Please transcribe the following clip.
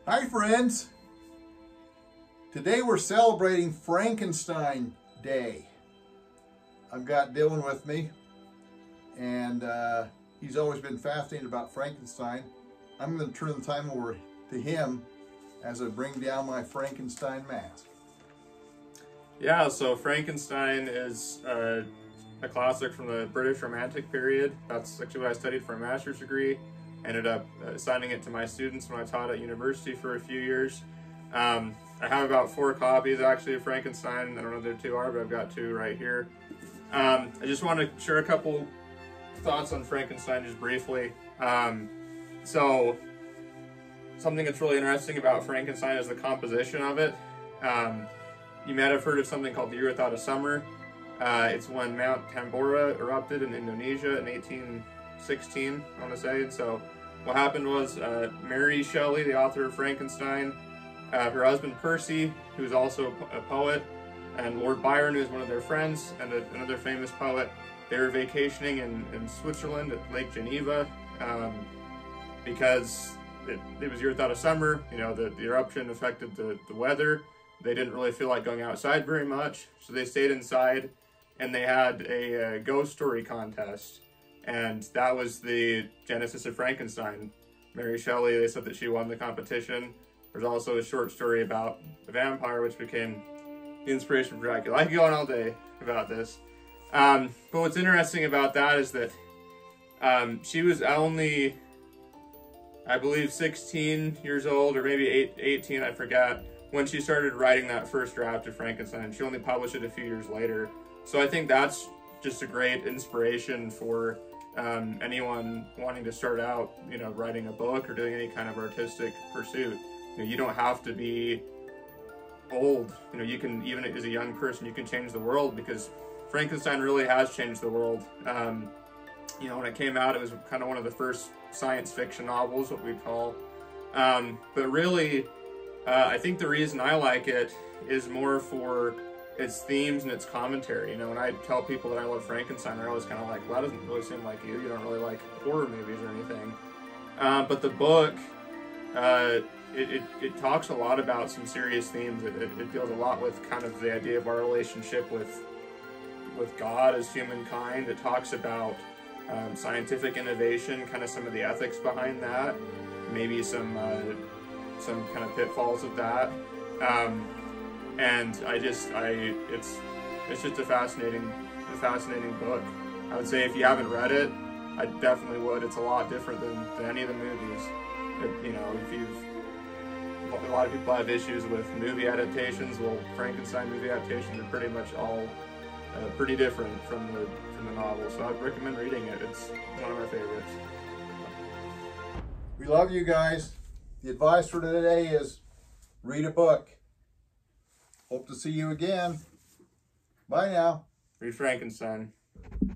Hi friends! Today we're celebrating Frankenstein Day. I've got Dylan with me, and he's always been fascinated about Frankenstein. I'm going to turn the time over to him as I bring down my Frankenstein mask. Yeah, so Frankenstein is a classic from the British Romantic period. That's actually what I studied for a master's degree. Ended up assigning it to my students when I taught at university for a few years. I have about 4 copies actually of Frankenstein. I don't know if there 2 are, but I've got 2 right here. I just want to share a couple thoughts on Frankenstein just briefly. So something that's really interesting about Frankenstein is the composition of it. You might have heard of something called the Year Without a Summer. It's when Mount Tambora erupted in Indonesia in 1816, I want to say. And so what happened was Mary Shelley, the author of Frankenstein, her husband Percy, who was also a poet, and Lord Byron, who was one of their friends and another famous poet, they were vacationing in Switzerland at Lake Geneva because it was year without a summer. You know, the eruption affected the weather. They didn't really feel like going outside very much, so they stayed inside, and they had a ghost story contest. And that was the genesis of Frankenstein. Mary Shelley, they said that she won the competition. There's also a short story about a vampire, which became the inspiration for Dracula. I could go on all day about this. But what's interesting about that is that she was only, I believe, 16 years old, or maybe 18, I forgot, when she started writing that first draft of Frankenstein. She only published it a few years later. So I think that's just a great inspiration for anyone wanting to start out, you know, writing a book or doing any kind of artistic pursuit. You know, you don't have to be old. You know, you can, even as a young person, you can change the world, because Frankenstein really has changed the world. You know, when it came out, it was kind of one of the first science fiction novels, what we'd call. But really, I think the reason I like it is more for its themes and its commentary. You know, when I tell people that I love Frankenstein, they're always kind of like, well, that doesn't really seem like you. You don't really like horror movies or anything. But the book, it talks a lot about some serious themes. It deals a lot with kind of the idea of our relationship with God as humankind. It talks about scientific innovation, kind of some of the ethics behind that, maybe some kind of pitfalls of that. And it's just a fascinating book. I would say if you haven't read it, I definitely would. It's a lot different than any of the movies. You know, a lot of people have issues with movie adaptations. Well, Frankenstein movie adaptations are pretty much all pretty different from the novel. So I'd recommend reading it. It's one of my favorites. We love you guys. The advice for today is read a book. Hope to see you again. Bye now. Read Frankenstein.